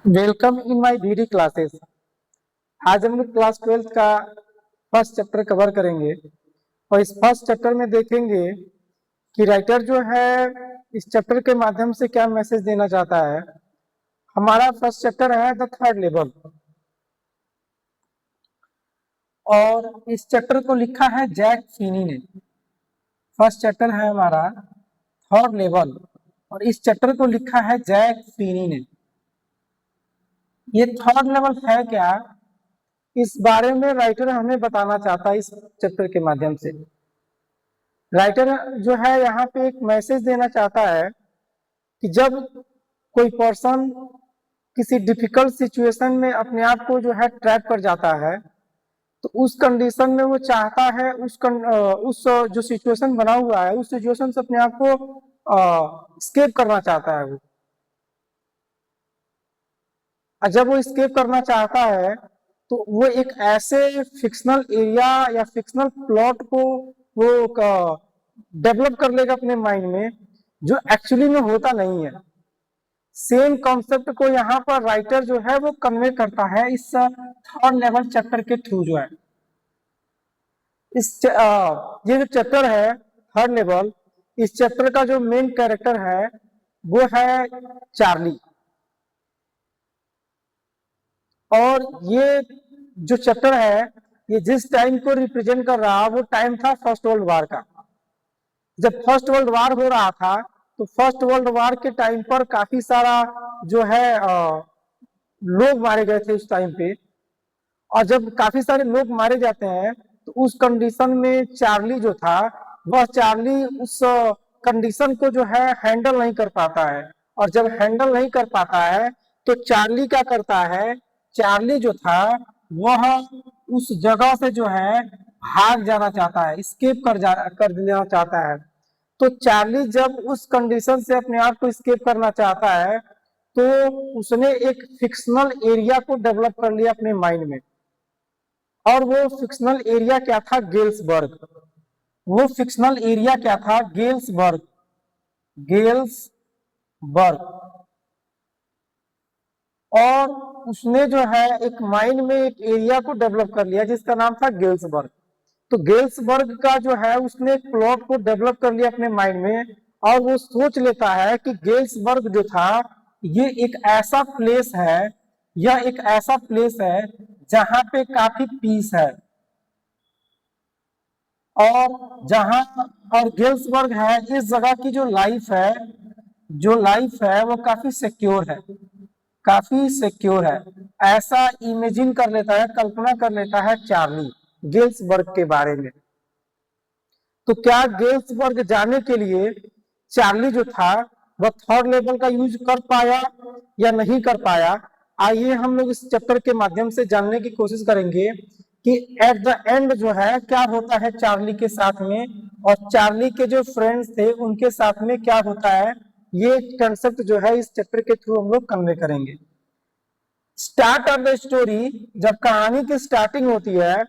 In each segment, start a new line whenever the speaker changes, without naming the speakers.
Welcome in my BD classes. आज हम लोग क्लास 12 का फर्स्ट चैप्टर कवर करेंगे और इस फर्स्ट चैप्टर में देखेंगे कि राइटर जो है इस चैप्टर के माध्यम से क्या मैसेज देना चाहता है। हमारा फर्स्ट चैप्टर है द थर्ड लेवल और इस चैप्टर को लिखा है जैक फीनी ने। फर्स्ट चैप्टर है हमारा थर्ड लेवल और इस चैप्टर को लिखा है जैक फीनी ने। ये थर्ड लेवल है क्या, इस बारे में राइटर हमें बताना चाहता है। इस चैप्टर के माध्यम से राइटर जो है यहाँ पे एक मैसेज देना चाहता है कि जब कोई पर्सन किसी डिफिकल्ट सिचुएशन में अपने आप को जो है ट्रैप कर जाता है तो उस कंडीशन में वो चाहता है उस जो सिचुएशन बना हुआ है उस सिचुएशन से अपने आप को स्केप करना चाहता है वो। और जब वो स्केप करना चाहता है तो वो एक ऐसे फिक्शनल एरिया या फिक्शनल प्लॉट को वो डेवलप कर लेगा अपने माइंड में जो एक्चुअली में होता नहीं है। सेम कॉन्सेप्ट को यहाँ पर राइटर जो है वो कन्वे करता है इस थर्ड लेवल चैप्टर के थ्रू जो है। ये जो चैप्टर है थर्ड लेवल, इस चैप्टर का जो मेन कैरेक्टर है वो है चार्ली। और ये जो चैप्टर है ये जिस टाइम को रिप्रेजेंट कर रहा वो टाइम था फर्स्ट वर्ल्ड वॉर का। जब फर्स्ट वर्ल्ड वॉर हो रहा था तो फर्स्ट वर्ल्ड वॉर के टाइम पर काफी सारा जो है लोग मारे गए थे उस टाइम पे। और जब काफी सारे लोग मारे जाते हैं तो उस कंडीशन में चार्ली जो था वह चार्ली उस कंडीशन को जो है हैंडल नहीं कर पाता है। और जब हैंडल नहीं कर पाता है तो चार्ली क्या करता है, चार्ली जो था वह उस जगह से जो है भाग जाना चाहता है, स्केप कर देना चाहता है। तो चार्ली जब उस कंडीशन से अपने आप को स्केप करना चाहता है तो उसने एक फिक्शनल एरिया को डेवलप कर लिया अपने माइंड में। और वो फिक्शनल एरिया क्या था, गेल्सबर्ग। वो फिक्शनल एरिया क्या था, गेल्सबर्ग। और उसने जो है एक माइंड में एक एरिया को डेवलप कर लिया जिसका नाम था गेल्सबर्ग। तो गेल्सबर्ग का जो है उसने एक प्लॉट को डेवलप कर लिया अपने माइंड में और वो सोच लेता है कि गेल्सबर्ग जो था ये एक ऐसा प्लेस है, यह एक ऐसा प्लेस है जहां पे काफी पीस है और जहां और गेल्सबर्ग है इस जगह की जो लाइफ है वो काफी सिक्योर है, काफी सिक्योर है। ऐसा इमेजिन कर लेता है, कल्पना कर लेता है चार्ली गेल्सबर्ग के बारे में। तो क्या गेल्सबर्ग जाने के लिए चार्ली जो था वह थर्ड लेवल का यूज कर पाया या नहीं कर पाया? आइए हम लोग इस चैप्टर के माध्यम से जानने की कोशिश करेंगे कि एट द एंड जो है क्या होता है चार्ली के साथ में और चार्ली के जो फ्रेंड्स थे उनके साथ में क्या होता है। ये कंसेप्ट जो है इस चैप्टर के थ्रू हम लोग कन्वे करेंगे। स्टार्ट ऑफ द स्टोरी, जब कहानी की स्टार्टिंग होती है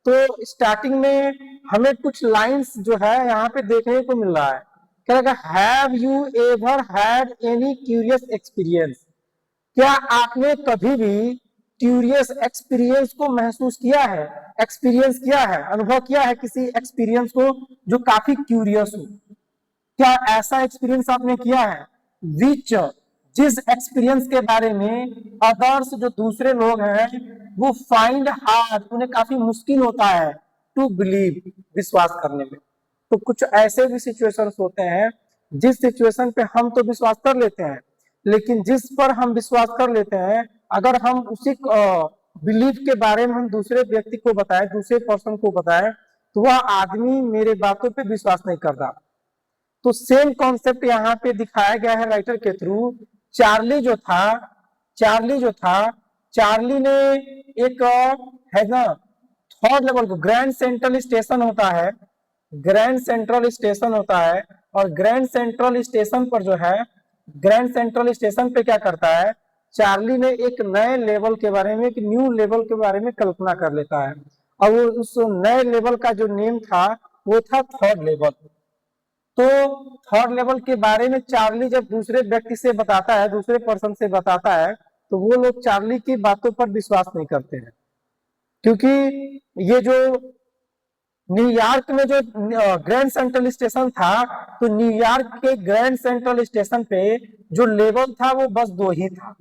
तो स्टार्टिंग में हमें कुछ लाइंस जो है यहाँ पे देखने को मिल रहा है। क्या लगा, have you ever had any curious experience? क्या आपने कभी भी क्यूरियस एक्सपीरियंस को महसूस किया है, एक्सपीरियंस किया है, अनुभव किया है किसी एक्सपीरियंस को जो काफी क्यूरियस हो? क्या ऐसा एक्सपीरियंस आपने किया है विच जिस एक्सपीरियंस के बारे में अदर्स जो दूसरे लोग हैं वो फाइंड हार्ड, उन्हें काफी मुश्किल होता है टू बिलीव, विश्वास करने में? तो कुछ ऐसे भी सिचुएशंस होते हैं जिस सिचुएशन पे हम तो विश्वास कर लेते हैं लेकिन जिस पर हम विश्वास कर लेते हैं अगर हम उसी बिलीफ के बारे में हम दूसरे व्यक्ति को बताएं, दूसरे पर्सन को बताएं तो वह आदमी मेरे बातों पे विश्वास नहीं करता। तो सेम कॉन्सेप्ट यहाँ पे दिखाया गया है राइटर के थ्रू। चार्ली जो था चार्ली ने एक है ना थर्ड लेवल को, ग्रैंड सेंट्रल स्टेशन होता है, ग्रैंड सेंट्रल स्टेशन होता है और ग्रैंड सेंट्रल स्टेशन पर जो है, ग्रैंड सेंट्रल स्टेशन पे क्या करता है, चार्ली ने एक नए लेवल के बारे में, एक न्यू लेवल के बारे में कल्पना कर लेता है और वो उस नए लेवल का जो नेम था वो था थर्ड लेवल। तो थर्ड लेवल के बारे में चार्ली जब दूसरे व्यक्ति से बताता है, दूसरे पर्सन से बताता है तो वो लोग चार्ली की बातों पर विश्वास नहीं करते हैं, क्योंकि ये जो न्यूयॉर्क में जो ग्रैंड सेंट्रल स्टेशन था, तो न्यूयॉर्क के ग्रैंड सेंट्रल स्टेशन पे जो लेवल था वो बस 2 ही था,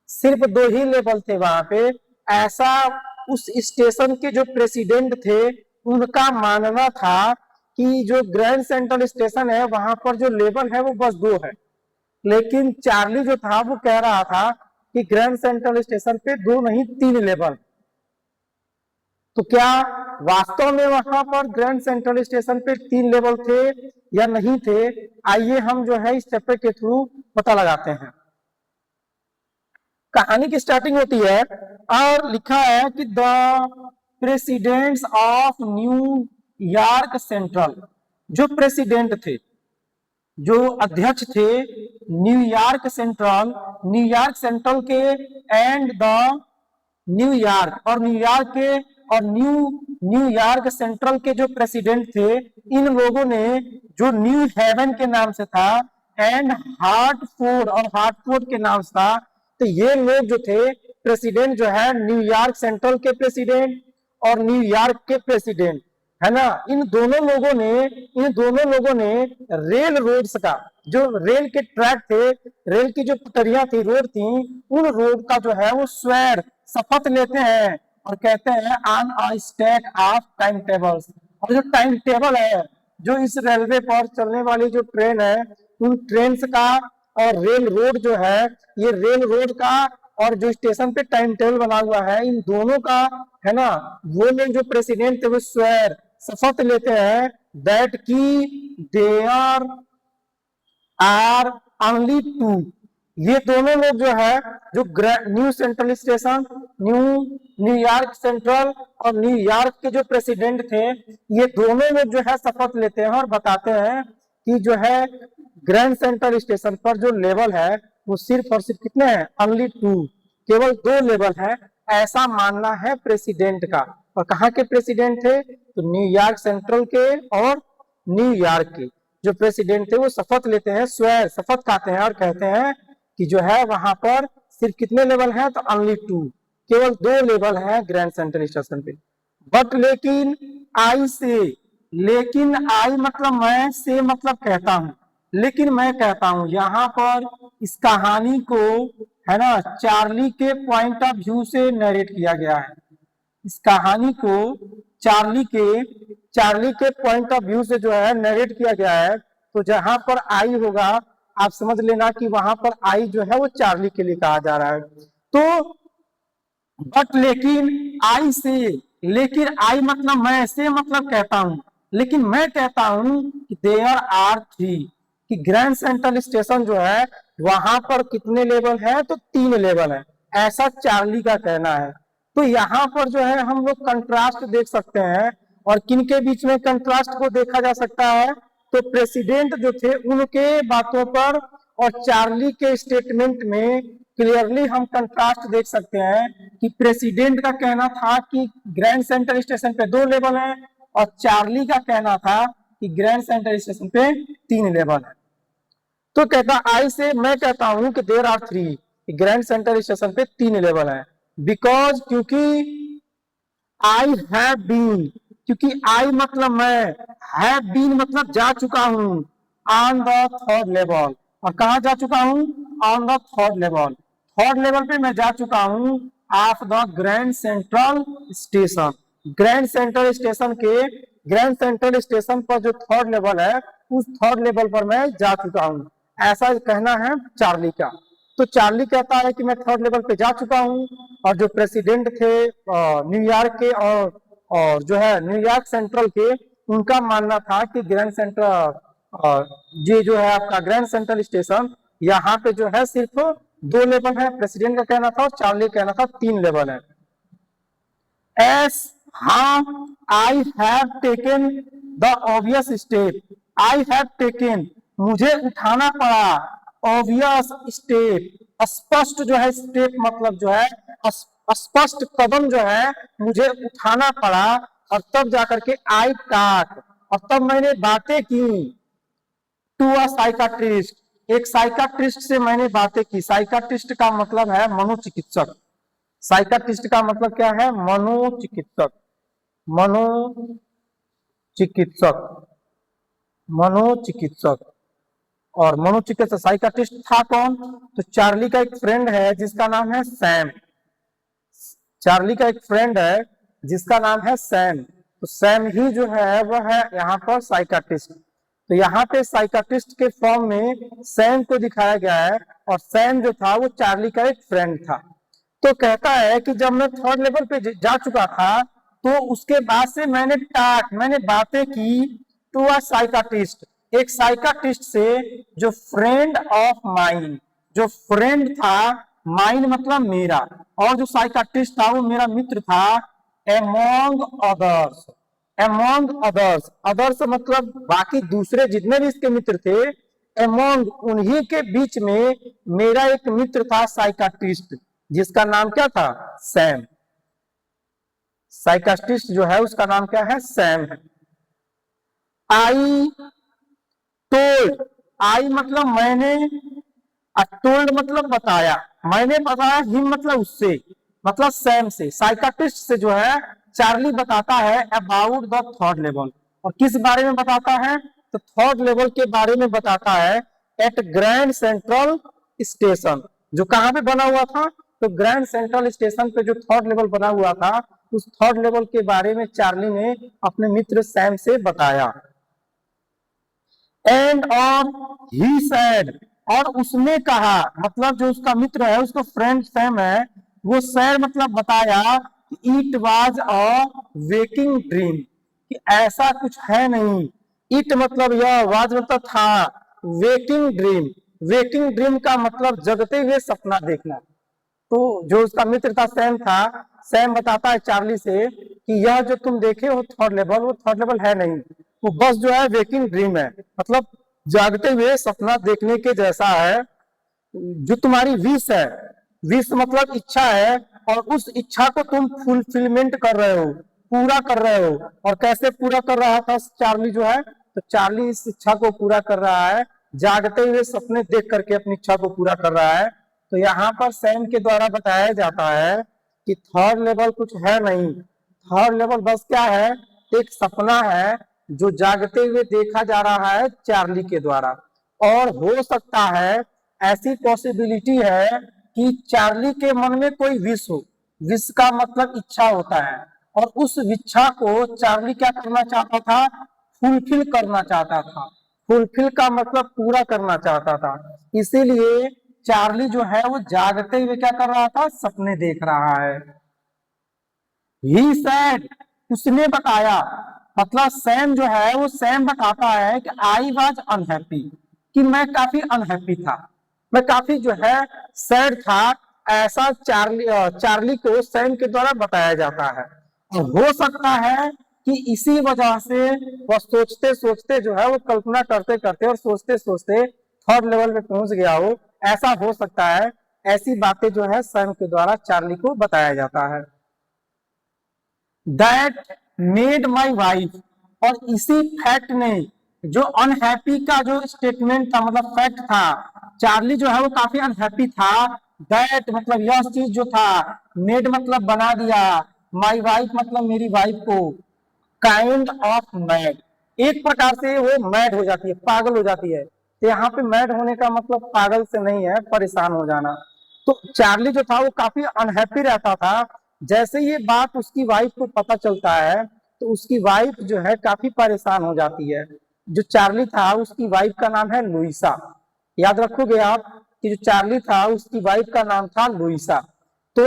सिर्फ 2 ही लेवल थे वहां पे। ऐसा उस स्टेशन के जो प्रेसिडेंट थे उनका मानना था कि जो ग्रैंड सेंट्रल स्टेशन है वहां पर जो लेवल है वो बस 2 है, लेकिन चार्ली जो था वो कह रहा था कि ग्रैंड सेंट्रल स्टेशन पे 2 नहीं 3 लेवल। तो क्या वास्तव में वहां पर ग्रैंड सेंट्रल स्टेशन पे 3 लेवल थे या नहीं थे? आइए हम जो है इस चैप्टर के थ्रू पता लगाते हैं। कहानी की स्टार्टिंग होती है और लिखा है कि the presidents of New York central, जो प्रेसिडेंट थे, जो अध्यक्ष थे न्यूयॉर्क सेंट्रल के एंड द न्यूयॉर्क और न्यूयॉर्क के और न्यूयॉर्क सेंट्रल के जो प्रेसिडेंट थे, इन लोगों ने जो न्यू हेवन के नाम से था एंड हार्टफोर्ड के नाम से था, तो ये लोग जो थे प्रेसिडेंट जो है न्यूयॉर्क सेंट्रल के प्रेसिडेंट और न्यूयॉर्क के प्रेसिडेंट है ना, इन दोनों लोगों ने रेल रोड्स का, जो रेल के ट्रैक थे, रेल की जो पटरियां थी, रोड थी, उन रोड का जो है वो शपथ लेते हैं और कहते हैं on a stack of time tables. और जो टाइम टेबल है, जो इस रेलवे पर चलने वाली जो ट्रेन है, उन ट्रेन का और रेल रोड जो है, ये रेल रोड का और जो स्टेशन पे टाइम टेबल बना हुआ है, इन दोनों का है ना, वो लोग जो प्रेसिडेंट थे वो शपथ लेते हैं दैट की देयर आर ओनली 2, ये दोनों लोग जो है, जो न्यूयॉर्क सेंट्रल और न्यूयॉर्क के जो प्रेसिडेंट थे, ये दोनों लोग जो है शपथ लेते हैं और बताते हैं कि जो है ग्रैंड सेंट्रल स्टेशन पर जो लेवल है वो सिर्फ और सिर्फ कितने हैं? ओनली 2, केवल 2 लेवल है, ऐसा मानना है प्रेसिडेंट का। और कहाँ के प्रेसिडेंट थे? तो न्यूयॉर्क सेंट्रल के और न्यूयॉर्क के जो प्रेसिडेंट थे वो शपथ लेते हैं, शपथ खाते हैं और कहते हैं कि जो है वहां पर सिर्फ कितने लेवल हैं? तो ओनली 2, केवल 2 लेवल है ग्रैंड सेंट्रल स्टेशन पे। बट लेकिन आई मतलब मैं, से मतलब कहता हूं, लेकिन मैं कहता हूं, यहाँ पर इस कहानी को है ना चार्ली के पॉइंट ऑफ व्यू से नरेट किया गया है। इस कहानी को चार्ली के पॉइंट ऑफ व्यू से जो है नरेट किया गया है। तो जहां पर आई होगा आप समझ लेना कि वहां पर आई जो है वो चार्ली के लिए कहा जा रहा है। तो बट लेकिन आई मतलब मैं, से मतलब कहता हूं, लेकिन मैं कहता हूं कि देयर आर 3, कि ग्रैंड सेंट्रल स्टेशन जो है वहां पर कितने लेवल है? तो 3 लेवल है, ऐसा चार्ली का कहना है। तो यहाँ पर जो है हम लोग कंट्रास्ट देख सकते हैं, और किनके बीच में कंट्रास्ट को देखा जा सकता है? तो प्रेसिडेंट जो थे उनके बातों पर और चार्ली के स्टेटमेंट में क्लियरली हम कंट्रास्ट देख सकते हैं कि प्रेसिडेंट का कहना था कि ग्रैंड सेंट्रल स्टेशन पे 2 लेवल है, और चार्ली का कहना था कि ग्रैंड सेंट्रल स्टेशन पे 3 लेवल है। तो कहता आई से मैं कहता हूं कि there are 3, grand central station पे 3 लेवल है, बिकॉज क्योंकि आई हैव बीन, क्योंकि आई मतलब मैं, हैव बीन मतलब जा चुका हूं ऑन द 3rd लेवल, और कहा जा चुका हूं? On the 3rd level, 3rd level पे मैं जा चुका हूं of the grand central station. Grand central station पर जो 3rd लेवल है, उस 3rd लेवल पर मैं जा चुका हूं, ऐसा कहना है चार्ली का। तो चार्ली कहता है कि मैं 3rd लेवल पे जा चुका हूं, और जो प्रेसिडेंट थे न्यूयॉर्क के और जो है न्यूयॉर्क सेंट्रल के, उनका मानना था कि ग्रैंड सेंट्रल ये जो है आपका ग्रैंड सेंट्रल स्टेशन, यहाँ पे जो है सिर्फ 2 लेवल है, प्रेसिडेंट का कहना था, और चार्ली का कहना था 3 लेवल है। हाँ, I have taken the obvious step, I have taken मुझे उठाना पड़ा, ऑब्वियस स्टेप स्पष्ट जो है, स्टेप मतलब जो है स्पष्ट कदम जो है मुझे उठाना पड़ा, और तब जाकर के आई टॉक, और तब मैंने बातें की टू अ साइकाट्रिस्ट, एक साइकाट्रिस्ट से मैंने बातें की। साइकाट्रिस्ट का मतलब है मनोचिकित्सक। साइकाट्रिस्ट का मतलब क्या है? मनोचिकित्सक। मनोचिकित्सक, मनोचिकित्सक। और मनोचिकित्सक साइकाट्रिस्ट था कौन? तो चार्ली का एक फ्रेंड है जिसका नाम है सैम। चार्ली का एक फ्रेंड है जिसका नाम है सैम। तो सैम ही जो है वह है यहाँ पर साइकाट्रिस्ट। तो यहाँ पे साइकाट्रिस्ट के फॉर्म में सैम को दिखाया गया है, और सैम जो था वो चार्ली का एक फ्रेंड था। तो कहता है कि जब मैं थर्ड लेवल पे जा चुका था तो उसके बाद से मैंने बातें की टू अ साइकाट्रिस्ट, एक साइकाट्रिस्ट से जो फ्रेंड ऑफ माइन, जो फ्रेंड था, माइन मतलब मेरा, और जो साइकाट्रिस्ट था वो मेरा मित्र था। Among others, among others, others मतलब बाकी दूसरे जितने भी इसके मित्र थे, एमोंग उन्हीं के बीच में मेरा एक मित्र था साइकाट्रिस्ट, जिसका नाम क्या था? सैम। साइकाट्रिस्ट जो है उसका नाम क्या है? सैम है। आई टोल्ड, आई मतलब मैंने, टोल्ड मतलब बताया, मैंने बताया, हिम मतलब उससे, मतलब सैम से, साइकाट्रिस्ट से जो है चार्ली बताता है अबाउट द थर्ड लेवल। और किस बारे में बताता है? तो थर्ड लेवल के बारे में बताता है। एट ग्रैंड सेंट्रल स्टेशन, जो कहां पे बना हुआ था? तो ग्रैंड सेंट्रल स्टेशन पे जो थर्ड लेवल बना हुआ था, उस थर्ड लेवल के बारे में चार्ली ने अपने मित्र सैम से बताया। एंड और ही सैड, और उसने कहा, मतलब जो उसका मित्र है, उसका फ्रेंड सैम है, वो सैड मतलब बताया कि it was a waking dream, कि ऐसा कुछ है नहीं। इट मतलब यह, वाज मतलब था, वेकिंग ड्रीम, वेकिंग ड्रीम का मतलब जगते हुए सपना देखना। तो जो उसका मित्र था सैम था, सैम बताता है चार्ली से कि यह जो तुम देखे हो थर्ड लेवल, वो थर्ड लेवल है नहीं, वो बस जो है वेकिंग ड्रीम है, मतलब जागते हुए सपना देखने के जैसा है। जो तुम्हारी विश है, विश मतलब इच्छा है, और उस इच्छा को तुम फुलफिलमेंट कर रहे हो, पूरा कर रहे हो। और कैसे पूरा कर रहा था चार्ली जो है? तो चार्ली इस इच्छा को पूरा कर रहा है, जागते हुए सपने देख करके अपनी इच्छा को पूरा कर रहा है। तो यहाँ पर सैम के द्वारा बताया जाता है कि थर्ड लेवल कुछ है नहीं, थर्ड लेवल बस क्या है? एक सपना है जो जागते हुए देखा जा रहा है चार्ली के द्वारा। और हो सकता है, ऐसी पॉसिबिलिटी है कि चार्ली के मन में कोई विश हो, विश का मतलब इच्छा होता है, और उस इच्छा को चार्ली क्या करना चाहता था? फुलफिल करना चाहता था। फुलफिल का मतलब पूरा करना चाहता था। इसीलिए चार्ली जो है वो जागते हुए क्या कर रहा था? सपने देख रहा है। ही सैड, उसने बताया, मतलब सैम जो है वो सैम बताता है कि आई वॉज अनहैप्पी, कि मैं काफी अनहैप्पी था, मैं काफी जो है सैड था। ऐसा चार्ली को सैम के द्वारा बताया जाता है। और हो सकता है कि इसी वजह से वह सोचते सोचते जो है वो कल्पना करते करते और सोचते सोचते थर्ड लेवल पे पहुंच गया हो, ऐसा हो सकता है। ऐसी बातें जो है सैम के द्वारा चार्ली को बताया जाता है। दैट मेड माई वाइफ, और इसी फैक्ट ने, जो अनहैप्पी का जो स्टेटमेंट था, मतलब फैक्ट था, चार्ली जो है वो काफी अनहैप्पी था। दैट मतलब यह चीज जो था, मेड मतलब बना दिया, माई वाइफ मतलब मेरी वाइफ को, काइंड ऑफ मैड, एक प्रकार से वो मैड हो जाती है, पागल हो जाती है। तो यहाँ पे मैड होने का मतलब पागल से नहीं है, परेशान हो जाना। तो चार्ली जो था वो काफी अनहैप्पी रहता था। जैसे ये बात उसकी वाइफ को पता चलता है, तो उसकी वाइफ जो है काफी परेशान हो जाती है। जो चार्ली था उसकी वाइफ का नाम है लुइसा, याद रखोगे आप कि जो चार्ली था उसकी वाइफ का नाम था लुइसा। तो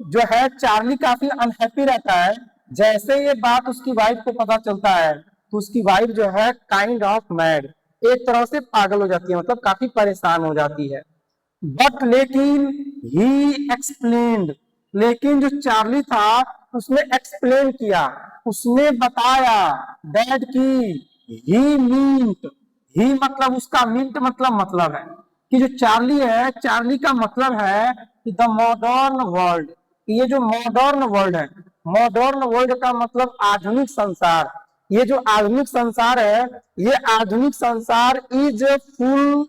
जो है चार्ली काफी अनहैप्पी रहता है। जैसे ये बात उसकी वाइफ को पता चलता है, तो उसकी वाइफ जो है काइंड ऑफ मैड, एक तरह से पागल हो जाती है, मतलब काफी परेशान हो जाती है। बट लेकिन ही एक्सप्लेन्ड, लेकिन जो चार्ली था उसने एक्सप्लेन किया, उसने बताया दैट की ही मीन्ट, ही मतलब उसका मीन्ट मतलब है कि जो चार्ली है, चार्ली का मतलब है कि द मॉडर्न वर्ल्ड, ये जो मॉडर्न वर्ल्ड है, मॉडर्न वर्ल्ड का मतलब आधुनिक संसार। ये जो आधुनिक संसार है, ये आधुनिक संसार इज फुल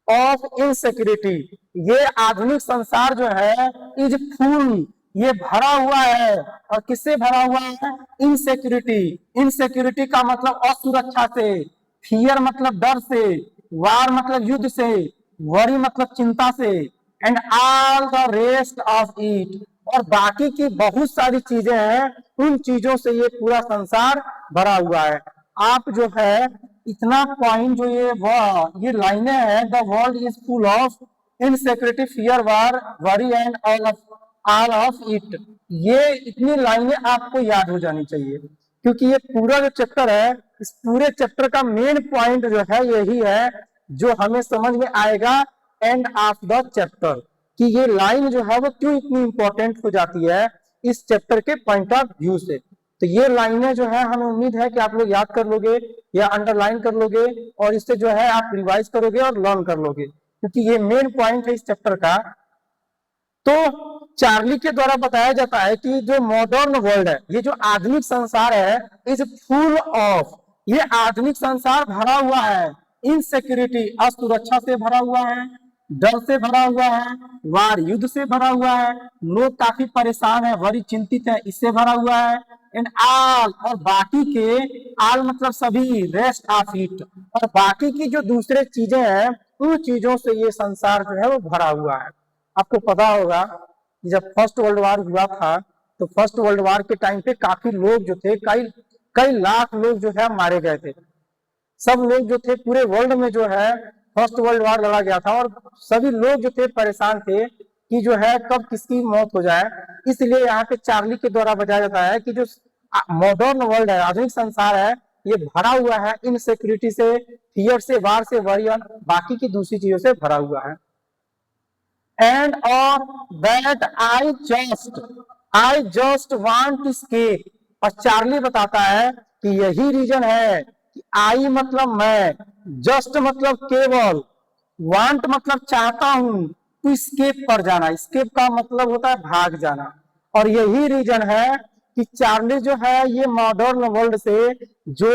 ऑफ इनसिक्योरिटी। ये आधुनिक संसार जो है इज फुल, ये भरा हुआ है। और किससे भरा हुआ है? इनसिक्योरिटी। इनसिक्योरिटी का मतलब असुरक्षा से, फियर मतलब डर से, वार मतलब युद्ध से, वरी मतलब चिंता से, and all the rest of it, और बाकी की बहुत सारी चीजें हैं, उन चीजों से ये पूरा संसार भरा हुआ है। आप जो है इतना पॉइंट जो ये लाइनें हैं, the world is full of insecurity, fear, war, worry and all of it, ये इतनी लाइनें आपको याद हो जानी चाहिए, क्योंकि ये पूरा जो चैप्टर है, इस पूरे चैप्टर का मेन पॉइंट जो है यही है, जो हमें समझ में आएगा एंड ऑफ द चैप्टर, कि ये लाइन जो है वो क्यों इतनी इंपॉर्टेंट हो जाती है इस चैप्टर के पॉइंट ऑफ व्यू से। तो ये लाइनें जो है हमें उम्मीद है कि आप लोग याद कर लोगे या अंडरलाइन कर लोगे, और इससे जो है आप रिवाइज करोगे और लर्न कर लोगे, क्योंकि ये मेन पॉइंट है इस चैप्टर का। तो चार्ली के द्वारा बताया जाता है कि जो मॉडर्न वर्ल्ड है, ये जो आधुनिक संसार है, इज फुल ऑफ, ये आधुनिक संसार भरा हुआ है इनसिक्योरिटी, असुरक्षा से भरा हुआ है, डर से भरा हुआ है, वार युद्ध से भरा हुआ है, लोग काफी परेशान है, बड़ी चिंतित है, इससे भरा हुआ है, एंड ऑल, और बाकी के, ऑल मतलब सभी, रेस्ट ऑफ इट, और बाकी की जो दूसरे चीजें हैं, उन चीजों से ये संसार जो है वो भरा हुआ है। आपको पता होगा जब फर्स्ट वर्ल्ड वॉर हुआ था, तो फर्स्ट वर्ल्ड वॉर के टाइम पे काफी लोग जो थे, कई कई लाख लोग जो है मारे गए थे। सब लोग जो थे पूरे वर्ल्ड में जो है फर्स्ट वर्ल्ड वॉर लड़ा गया था, और सभी लोग जो थे परेशान थे कि जो है कब किसकी मौत हो जाए। इसलिए यहाँ पे चार्ली के द्वारा बताया जाता है कि जो मॉडर्न वर्ल्ड है, आधुनिक संसार है, ये भरा हुआ है इनसिक्योरिटी से, फियर से, वार से, वरियन, बाकी की दूसरी चीजों से भरा हुआ है। And or that I just want to escape, और चार्ली बताता है कि यही रीजन है कि आई मतलब मैं, जस्ट मतलब केवल, वांट मतलब चाहता हूं, टू स्केप पर जाना, स्केप का मतलब होता है भाग जाना, और यही रीजन है कि चार्ली जो है ये मॉडर्न वर्ल्ड से जो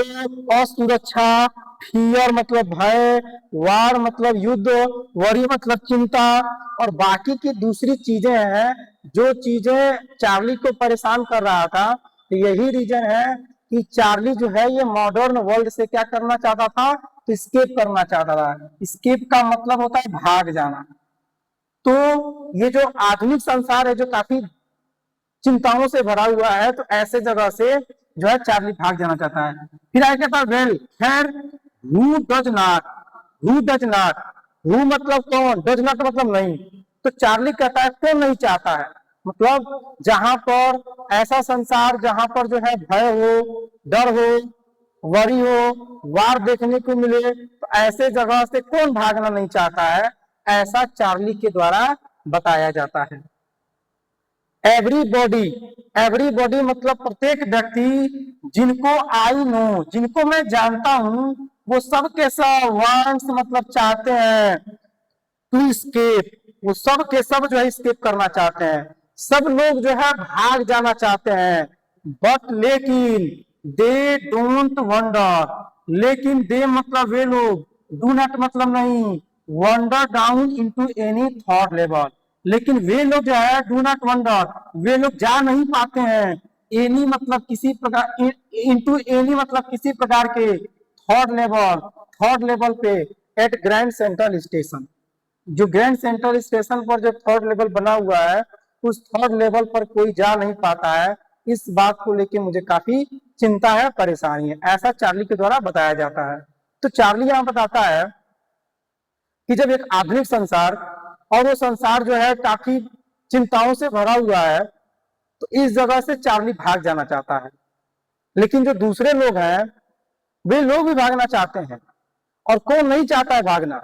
असुरक्षा, फियर मतलब भय, वार मतलब युद्ध, वरी मतलब चिंता, और बाकी की दूसरी चीजें हैं, जो चीजें चार्ली को परेशान कर रहा था, तो यही रीजन है कि चार्ली जो है ये मॉडर्न वर्ल्ड से क्या करना चाहता था? तो स्केप करना चाहता था। स्केप का मतलब होता है भाग जाना। तो ये जो आधुनिक संसार है जो काफी चिंताओं से भरा हुआ है, तो ऐसे जगह से जो है चार्ली भाग जाना चाहता है। फिर आगे कहता है वेल, खैर, हु डज नॉट, हु मतलब कौन, डज नॉट मतलब नहीं। तो चार्ली कहता है कौन नहीं चाहता है, मतलब जहां पर ऐसा संसार जहां पर जो है भय हो, डर हो, वरी हो, वार देखने को मिले, तो ऐसे जगह से कौन भागना नहीं चाहता है, ऐसा चार्ली के द्वारा बताया जाता है। एवरीबॉडी मतलब प्रत्येक व्यक्ति, जिनको आई नो, जिनको मैं जानता हूं, वो सब के सब, वांट्स मतलब चाहते हैं, टू स्केप, वो सब के सब जो है स्केप करना चाहते हैं, सब लोग जो है भाग जाना चाहते हैं, बट लेकिन दे डोंट वंडर, लेकिन दे मतलब वे लोग, डू नॉट मतलब नहीं, wonder down into any thought level, लेकिन वे लोग जो है डू नॉट वंडर, वे लोग जा नहीं पाते हैं, एनी मतलब किसी प्रकार, इनटू एनी मतलब किसी प्रकार के, थर्ड लेवल पे, एट ग्रैंड सेंट्रल स्टेशन, जो ग्रैंड सेंट्रल स्टेशन पर जो थर्ड लेवल बना हुआ है, उस थर्ड लेवल पर कोई जा नहीं पाता है। इस बात को लेके मुझे काफी चिंता है, परेशानी है, ऐसा चार्ली के द्वारा बताया जाता है। तो चार्ली यहाँ बताता है कि जब एक आधुनिक संसार, और वो संसार जो है काफी चिंताओं से भरा हुआ है, तो इस जगह से चार्ली भाग जाना चाहता है। लेकिन जो दूसरे लोग हैं, वे लोग भी भागना चाहते हैं, और कौन नहीं चाहता है भागना,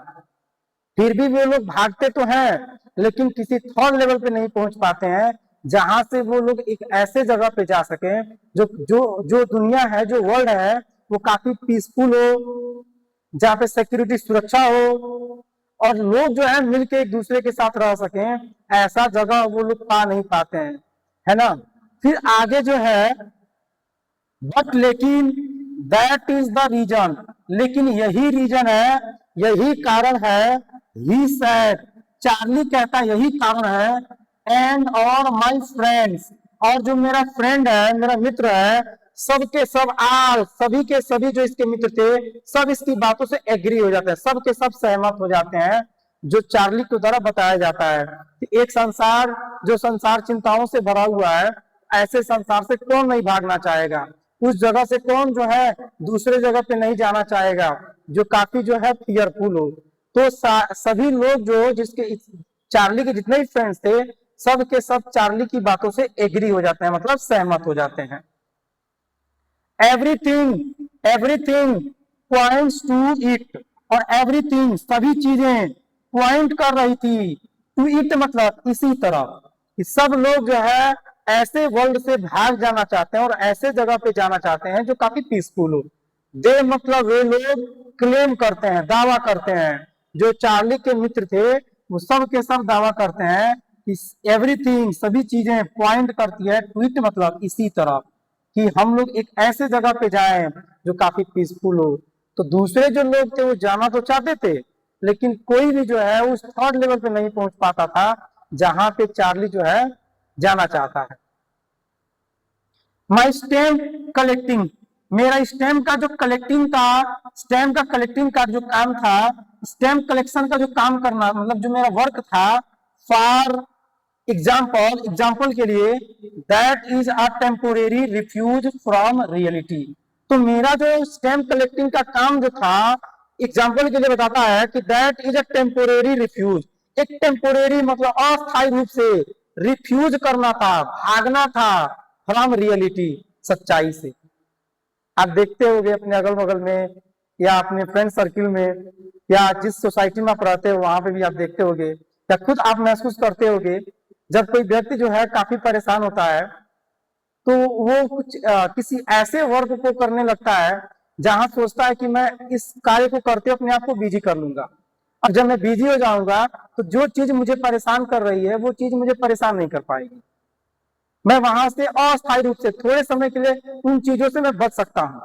फिर भी वे लोग भागते तो हैं, लेकिन किसी थर्ड लेवल पे नहीं पहुंच पाते हैं, जहां से वो लोग एक ऐसे जगह पे जा सके जो जो जो दुनिया है, जो वर्ल्ड है, वो काफी पीसफुल हो, जहाँ पे सिक्योरिटी, सुरक्षा हो, और लोग जो है मिलके एक दूसरे के साथ रह सकें, ऐसा जगह वो लोग पा नहीं पाते हैं, है ना। फिर आगे जो है, बट लेकिन, दैट इज द रीजन, लेकिन यही रीजन है, यही कारण है, ही सेड, चार्ली कहता यही कारण है। एंड और माई फ्रेंड्स, और जो मेरा फ्रेंड है, मेरा मित्र है, सबके सब आल, सभी के सभी जो इसके मित्र थे, सब इसकी बातों से एग्री हो जाते हैं, सब के सब सहमत हो जाते हैं जो चार्ली के द्वारा बताया जाता है कि एक संसार जो संसार चिंताओं से भरा हुआ है, ऐसे संसार से कौन नहीं भागना चाहेगा, उस जगह से कौन जो है दूसरे जगह पे नहीं जाना चाहेगा जो काफी जो है फियरफुल हो। तो सभी लोग जो जिसके चार्ली के जितने भी फ्रेंड्स थे, सब के सब चार्ली की बातों से एग्री हो जाते हैं, मतलब सहमत हो जाते हैं। Everything everything points to it, और एवरीथिंग सभी चीजें पॉइंट कर रही थी टू इट, मतलब इसी तरह कि सब लोग जो है ऐसे वर्ल्ड से भाग जाना चाहते हैं और ऐसे जगह पे जाना चाहते हैं जो काफी पीसफुल हो। दे मतलब वे लोग क्लेम करते हैं, दावा करते हैं, जो चार्ली के मित्र थे वो सब के सब दावा करते हैं कि एवरीथिंग सभी चीजें पॉइंट करती है टू इट, मतलब इसी तरह कि हम लोग एक ऐसे जगह पे जाएं जो काफी पीसफुल हो। तो दूसरे जो लोग थे वो जाना तो चाहते थे, लेकिन कोई भी जो है उस थर्ड लेवल पे नहीं पहुंच पाता था जहां पे चार्ली जो है जाना चाहता है। माई स्टैम्प कलेक्टिंग, मेरा स्टैम्प का जो कलेक्टिंग का स्टैम्प का कलेक्टिंग का जो काम था, स्टैम्प कलेक्शन का जो काम करना, मतलब जो मेरा वर्क था, फॉर एग्जाम्पल के लिए, that is a temporary refuse from reality. तो मेरा जो स्टैम्प कलेक्टिंग का काम जो था, एग्जाम्पल के लिए बताता है कि that is a temporary refuge, एक टेम्पोरेरी मतलब अस्थायी रूप से रिफ्यूज करना था, भागना था फ्रॉम रियलिटी, सच्चाई से। आप देखते होंगे अपने अगल बगल में या अपने फ्रेंड सर्किल में या जिस सोसाइटी में आप रहते हो वहां पे भी आप देखते होंगे या खुद आप महसूस करते होंगे, जब कोई व्यक्ति जो है काफी परेशान होता है तो वो कुछ किसी ऐसे वर्क को करने लगता है जहां सोचता है कि मैं इस कार्य को करते अपने आप को बिजी कर लूंगा, और जब मैं बिजी हो जाऊंगा तो जो चीज मुझे परेशान कर रही है वो चीज मुझे परेशान नहीं कर पाएगी, मैं वहां से अस्थायी रूप से थोड़े समय के लिए उन चीजों से मैं बच सकता हूं।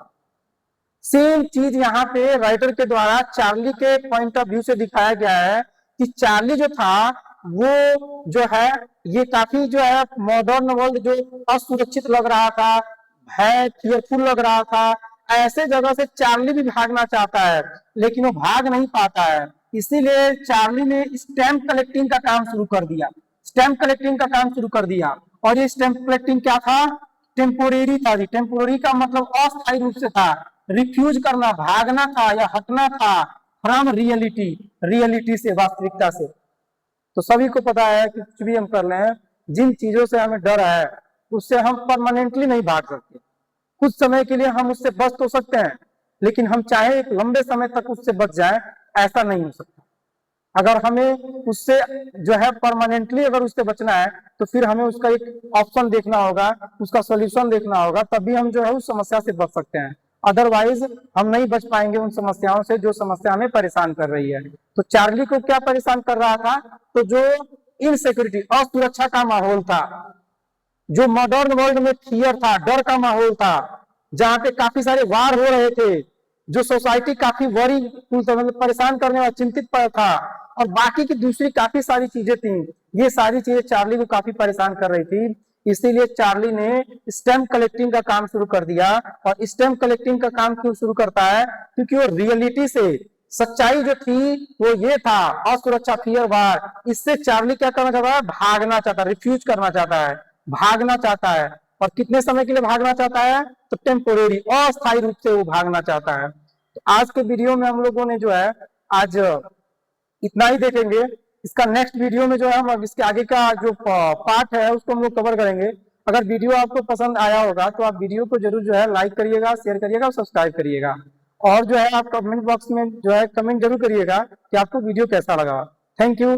सेम चीज यहाँ पे राइटर के द्वारा चार्ली के पॉइंट ऑफ व्यू से दिखाया गया है कि चार्ली जो था वो जो है ये काफी जो है मॉडर्न वर्ल्ड जो असुरक्षित लग रहा था, भय फियरफुल लग रहा था, ऐसे जगह से चार्ली भी भागना चाहता है लेकिन वो भाग नहीं पाता है। इसीलिए चार्ली ने स्टैम्प कलेक्टिंग का काम शुरू कर दिया, स्टैम्प कलेक्टिंग का काम शुरू कर दिया। और ये स्टैम्प कलेक्टिंग क्या था? टेम्पोरेरी था जी। टेम्पोरेरी का मतलब अस्थायी रूप से था, रिफ्यूज करना, भागना था या हटना था फ्रॉम रियलिटी, रियलिटी से, वास्तविकता से। तो सभी को पता है कि कुछ भी हम कर रहे हैं, जिन चीजों से हमें डर है उससे हम परमानेंटली नहीं भाग सकते। कुछ समय के लिए हम उससे बच तो सकते हैं, लेकिन हम चाहे एक लंबे समय तक उससे बच जाए, ऐसा नहीं हो सकता। अगर हमें उससे जो है परमानेंटली अगर उससे बचना है तो फिर हमें उसका एक ऑप्शन देखना होगा, उसका सोल्यूशन देखना होगा, तभी हम जो है उस समस्या से बच सकते हैं। अदरवाइज हम नहीं बच पाएंगे उन समस्याओं से जो समस्या हमें परेशान कर रही है। तो चार्ली को क्या परेशान कर रहा था? तो जो इनसिक्योरिटी, असुरक्षा का माहौल था, जो मॉडर्न वर्ल्ड में फियर था, डर का माहौल था, जहां पे काफी सारे वार हो रहे थे, जो सोसाइटी काफी वरी मतलब परेशान करने वाला, चिंतित पर था, और बाकी की दूसरी काफी सारी चीजें थी, ये सारी चीजें चार्ली को काफी परेशान कर रही थी। इसीलिए चार्ली ने स्टैम्प कलेक्टिंग का काम शुरू कर दिया। और स्टैम्प कलेक्टिंग का काम क्यों शुरू करता है? क्योंकि वो रियलिटी से, सच्चाई जो थी वो ये था, असुरक्षा, फियर, वार, इससे चार्ली क्या करना चाहता है? भागना चाहता है, रिफ्यूज करना चाहता है, भागना चाहता है। और कितने समय के लिए भागना चाहता है? तो टेम्पोरेरी, अस्थायी रूप से वो भागना चाहता है। तो आज के वीडियो में हम लोगों ने जो है आज इतना ही देखेंगे। इसका नेक्स्ट वीडियो में जो है हम इसके आगे का जो पार्ट है उसको हम लोग कवर करेंगे। अगर वीडियो आपको पसंद आया होगा तो आप वीडियो को जरूर जो है लाइक करिएगा, शेयर करिएगा और सब्सक्राइब करिएगा। और जो है आप कमेंट बॉक्स में जो है कमेंट जरूर करिएगा कि आपको वीडियो कैसा लगा। Thank you.